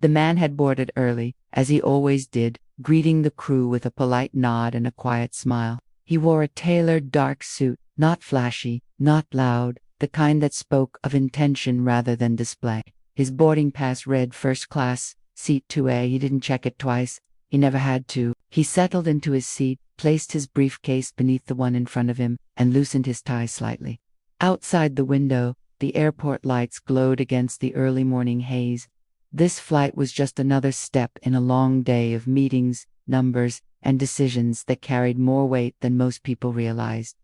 The man had boarded early, as he always did, greeting the crew with a polite nod and a quiet smile. He wore a tailored dark suit, not flashy, not loud, the kind that spoke of intention rather than display. His boarding pass read first class, seat 2A. He didn't check it twice. He never had to. He settled into his seat, placed his briefcase beneath the one in front of him, and loosened his tie slightly. Outside the window, the airport lights glowed against the early morning haze. This flight was just another step in a long day of meetings, numbers, and decisions that carried more weight than most people realized.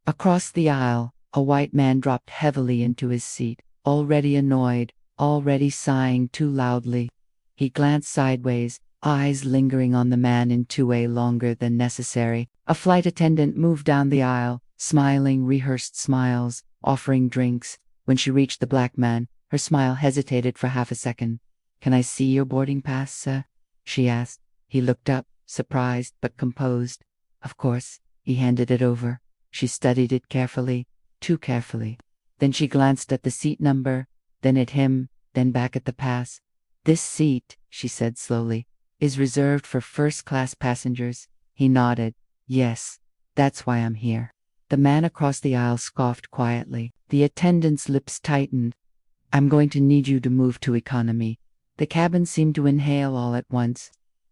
Across the aisle, a white man dropped heavily into his seat, already annoyed, already sighing too loudly. He glanced sideways, eyes lingering on the man in 2A longer than necessary. A flight attendant moved down the aisle, smiling rehearsed smiles, offering drinks. When she reached the black man, her smile hesitated for half a second. "Can I see your boarding pass, sir?" she asked. He looked up, surprised but composed. "Of course." He handed it over. She studied it carefully, too carefully. Then she glanced at the seat number, then at him, then back at the pass. "This seat," she said slowly, "is reserved for first-class passengers." He nodded. "Yes, that's why I'm here." The man across the aisle scoffed quietly. The attendant's lips tightened. "I'm going to need you to move to economy." The cabin seemed to inhale all at once.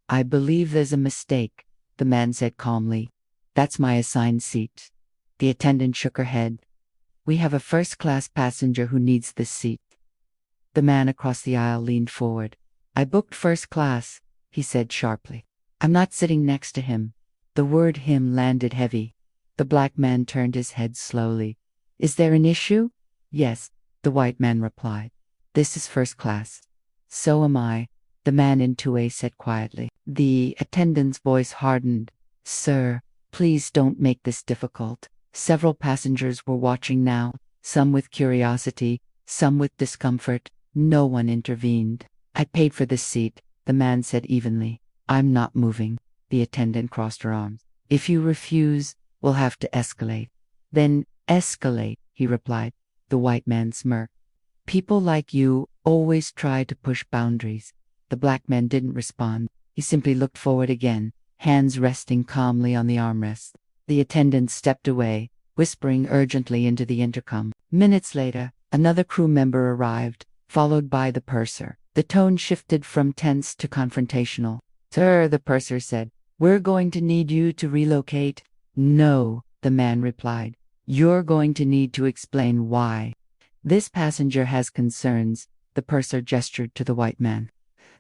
"I believe there's a mistake," the man said calmly. "That's my assigned seat." The attendant shook her head. "We have a first-class passenger who needs this seat." The man across the aisle leaned forward. "I booked first class," he said sharply. "I'm not sitting next to him." The word him landed heavy. The black man turned his head slowly. "Is there an issue?" "Yes," the white man replied. "This is first class." "So am I," the man in 2A said quietly. The attendant's voice hardened. "Sir, please don't make this difficult." Several passengers were watching now, some with curiosity, some with discomfort. No one intervened. "I paid for this seat," the man said evenly. "I'm not moving." The attendant crossed her arms. "If you refuse, we'll have to escalate." "Then escalate," he replied. The white man smirked. "People like you always try to push boundaries." The black man didn't respond. He simply looked forward again, hands resting calmly on the armrest. The attendant stepped away, whispering urgently into the intercom. Minutes later, another crew member arrived, followed by the purser. The tone shifted from tense to confrontational. "Sir," the purser said, "we're going to need you to relocate." "No," the man replied. "You're going to need to explain why. This passenger has concerns." The purser gestured to the white man.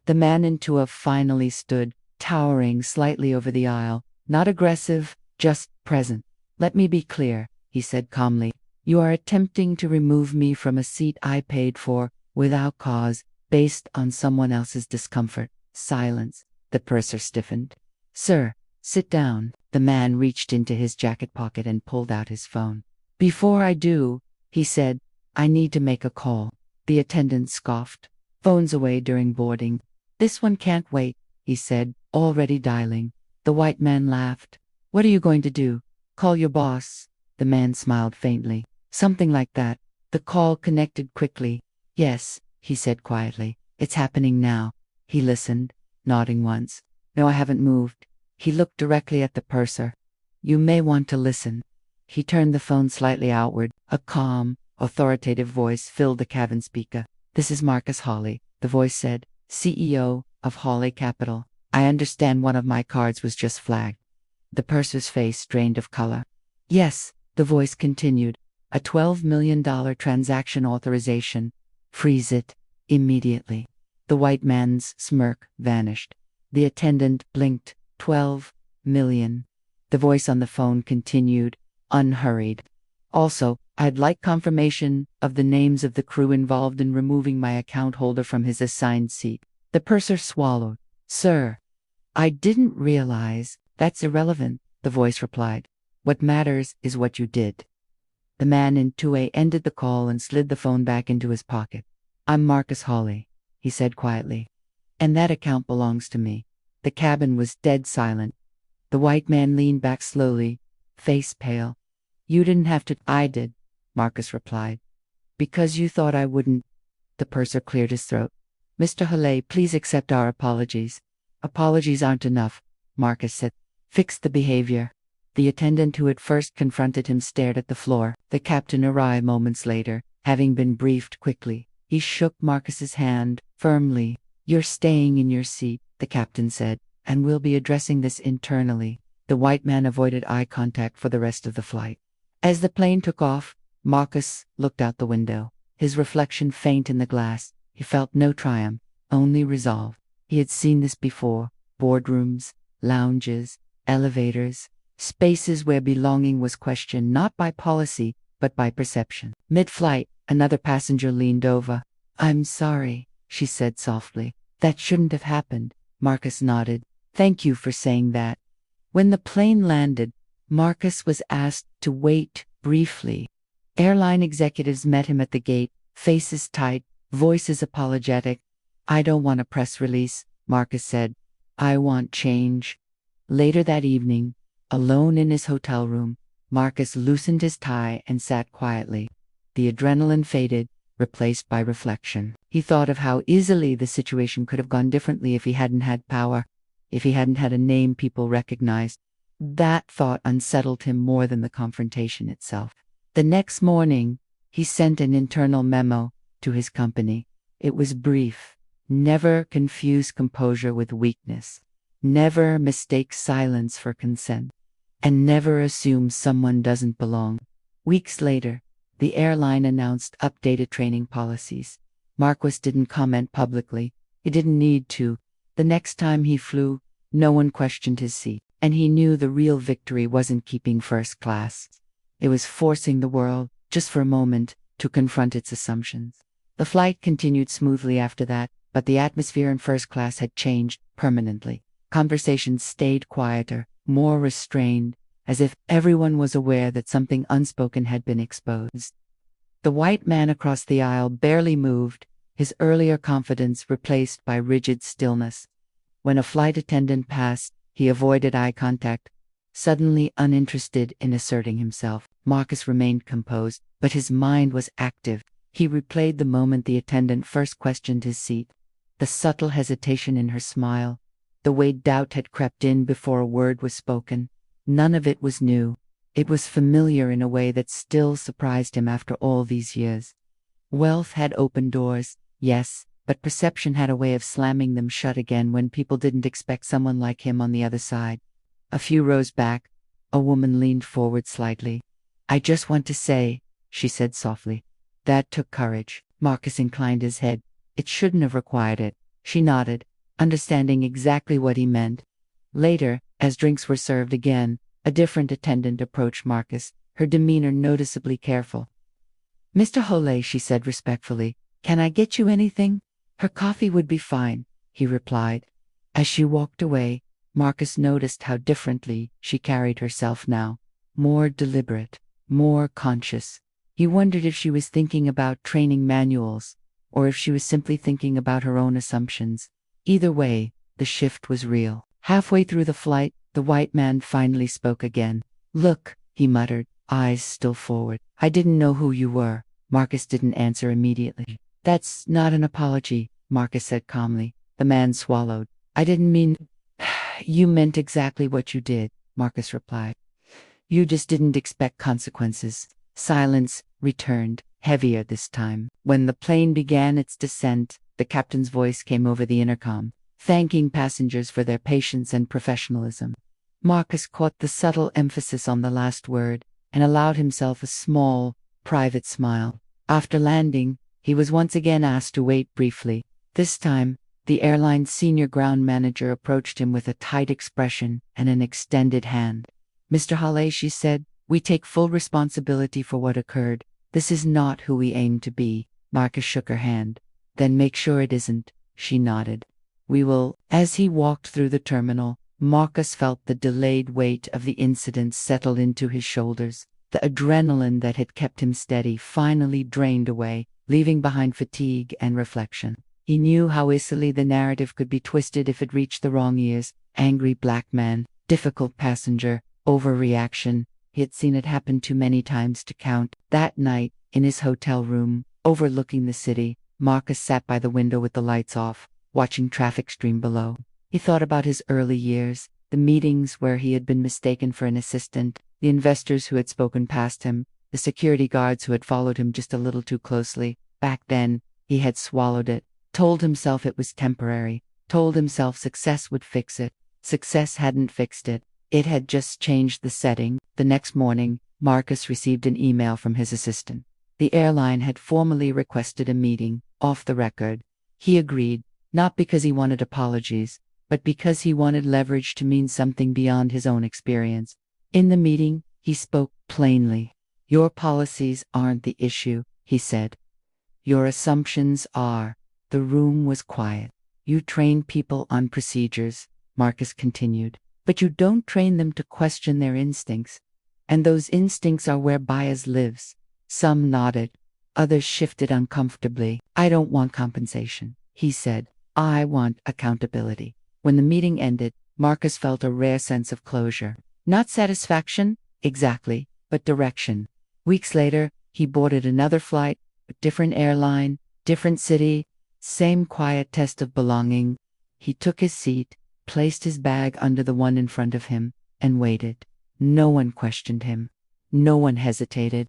The man in 2A finally stood, towering slightly over the aisle, not aggressive, just present. "Let me be clear," he said calmly. "You are attempting to remove me from a seat I paid for, without cause, based on someone else's discomfort." Silence. The purser stiffened. "Sir, sit down." The man reached into his jacket pocket and pulled out his phone. "Before I do," he said, "I need to make a call." The attendant scoffed. "Phones away during boarding." "This one can't wait," he said, already dialing. The white man laughed. "What are you going to do? Call your boss?" The man smiled faintly. "Something like that." The call connected quickly. "Yes," he said quietly. "It's happening now." He listened, nodding once. "No, I haven't moved." He looked directly at the purser. "You may want to listen." He turned the phone slightly outward. A calm, authoritative voice filled the cabin speaker. "This is Marcus Hawley," the voice said, "CEO of Hawley Capital. I understand one of my cards was just flagged." The purser's face drained of color. "Yes," the voice continued, "a $12 million transaction authorization. Freeze it immediately." The white man's smirk vanished. The attendant blinked. $12 million. The voice on the phone continued, unhurried. "Also, I'd like confirmation of the names of the crew involved in removing my account holder from his assigned seat." The purser swallowed. "Sir, I didn't realize." "That's irrelevant," the voice replied. "What matters is what you did." The man in 2A ended the call and slid the phone back into his pocket. "I'm Marcus Hawley," he said quietly. "And that account belongs to me." The cabin was dead silent. The white man leaned back slowly, face pale. "You didn't have to." "I did," Marcus replied. "Because you thought I wouldn't." The purser cleared his throat. Mr. Halle, please accept our apologies. Apologies aren't enough, Marcus said. Fix the behavior. The attendant who had first confronted him stared at the floor. The captain arrived moments later, having been briefed quickly. He shook Marcus's hand firmly. You're staying in your seat, the captain said, and we'll be addressing this internally. The white man avoided eye contact for the rest of the flight. As the plane took off, Marcus looked out the window. His reflection faint in the glass. He felt no triumph, only resolve. He had seen this before: boardrooms, lounges, elevators, spaces where belonging was questioned not by policy, but by perception. Mid-flight, another passenger leaned over. I'm sorry, she said softly. That shouldn't have happened. Marcus nodded. Thank you for saying that. When the plane landed, Marcus was asked to wait briefly. Airline executives met him at the gate, faces tight, voices apologetic. I don't want a press release, Marcus said. I want change. Later that evening, alone in his hotel room, Marcus loosened his tie and sat quietly. The adrenaline faded, replaced by reflection. He thought of how easily the situation could have gone differently if he hadn't had power, if he hadn't had a name people recognized. That thought unsettled him more than the confrontation itself. The next morning, he sent an internal memo to his company. It was brief. Never confuse composure with weakness. Never mistake silence for consent. And never assume someone doesn't belong. Weeks later, the airline announced updated training policies. Marcus didn't comment publicly. He didn't need to. The next time he flew, no one questioned his seat. And he knew the real victory wasn't keeping first class. It was forcing the world, just for a moment, to confront its assumptions. The flight continued smoothly after that, but the atmosphere in first class had changed permanently. Conversations stayed quieter, more restrained, as if everyone was aware that something unspoken had been exposed. The white man across the aisle barely moved, his earlier confidence replaced by rigid stillness. When a flight attendant passed, he avoided eye contact, suddenly uninterested in asserting himself. Marcus remained composed, but his mind was active. He replayed the moment the attendant first questioned his seat, the subtle hesitation in her smile, the way doubt had crept in before a word was spoken. None of it was new. It was familiar in a way that still surprised him after all these years. Wealth had opened doors, yes, but perception had a way of slamming them shut again when people didn't expect someone like him on the other side. A few rows back, a woman leaned forward slightly. I just want to say, she said softly. That took courage. Marcus inclined his head. It shouldn't have required it. She nodded, understanding exactly what he meant. Later, as drinks were served again, a different attendant approached Marcus, her demeanor noticeably careful. Mr. Halle, she said respectfully, can I get you anything? Her coffee would be fine, he replied. As she walked away, Marcus noticed how differently she carried herself now. More deliberate, more conscious. He wondered if she was thinking about training manuals, or if she was simply thinking about her own assumptions. Either way, the shift was real. Halfway through the flight, the white man finally spoke again. Look, he muttered, eyes still forward. I didn't know who you were. Marcus didn't answer immediately. That's not an apology, Marcus said calmly. The man swallowed. I didn't mean... You meant exactly what you did, Marcus replied. You just didn't expect consequences. Silence returned, heavier this time. When the plane began its descent, the captain's voice came over the intercom, thanking passengers for their patience and professionalism. Marcus caught the subtle emphasis on the last word and allowed himself a small, private smile. After landing, he was once again asked to wait briefly. This time, the airline's senior ground manager approached him with a tight expression and an extended hand. Mr. Halle, she said, we take full responsibility for what occurred. This is not who we aim to be. Marcus shook her hand. Then make sure it isn't, she nodded. We will. As he walked through the terminal, Marcus felt the delayed weight of the incident settle into his shoulders. The adrenaline that had kept him steady finally drained away, leaving behind fatigue and reflection. He knew how easily the narrative could be twisted if it reached the wrong ears. Angry black man, difficult passenger, overreaction. He had seen it happen too many times to count. That night, in his hotel room, overlooking the city, Marcus sat by the window with the lights off, watching traffic stream below. He thought about his early years, the meetings where he had been mistaken for an assistant, the investors who had spoken past him, the security guards who had followed him just a little too closely. Back then, he had swallowed it, told himself it was temporary, told himself success would fix it. Success hadn't fixed it. It had just changed the setting. The next morning, Marcus received an email from his assistant. The airline had formally requested a meeting, off the record. He agreed, not because he wanted apologies, but because he wanted leverage to mean something beyond his own experience. In the meeting, he spoke plainly. "Your policies aren't the issue," he said. "Your assumptions are." The room was quiet. "You train people on procedures," Marcus continued, "but you don't train them to question their instincts. And those instincts are where bias lives." Some nodded. Others shifted uncomfortably. "I don't want compensation," he said. "I want accountability." When the meeting ended, Marcus felt a rare sense of closure. Not satisfaction, exactly, but direction. Weeks later, he boarded another flight, a different airline, different city, same quiet test of belonging. He took his seat, placed his bag under the one in front of him, and waited. No one questioned him. No one hesitated.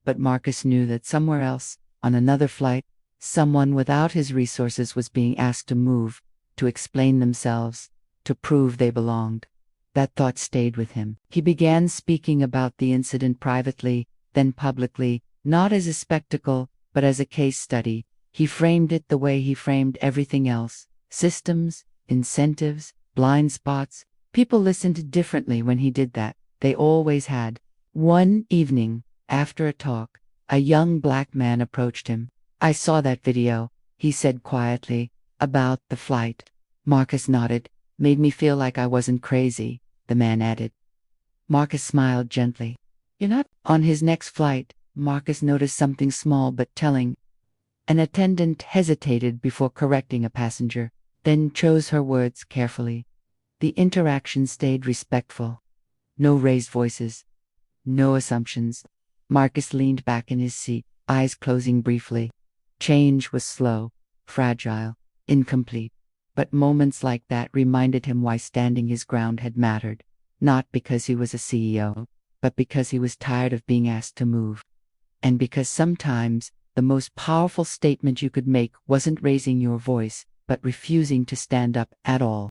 But Marcus knew that somewhere else, on another flight, someone without his resources was being asked to move, to explain themselves, to prove they belonged. That thought stayed with him. He began speaking about the incident privately, then publicly, not as a spectacle, but as a case study. He framed it the way he framed everything else: systems, incentives, blind spots. People listened differently when he did that. They always had. One evening, after a talk, a young black man approached him. "I saw that video," he said quietly, "about the flight." Marcus nodded. "Made me feel like I wasn't crazy," the man added. Marcus smiled gently. "You're not." On his next flight, Marcus noticed something small but telling. An attendant hesitated before correcting a passenger, then chose her words carefully. The interaction stayed respectful. No raised voices. No assumptions. Marcus leaned back in his seat, eyes closing briefly. Change was slow, fragile, incomplete. But moments like that reminded him why standing his ground had mattered. Not because he was a CEO, but because he was tired of being asked to move. And because sometimes the most powerful statement you could make wasn't raising your voice, but refusing to stand up at all.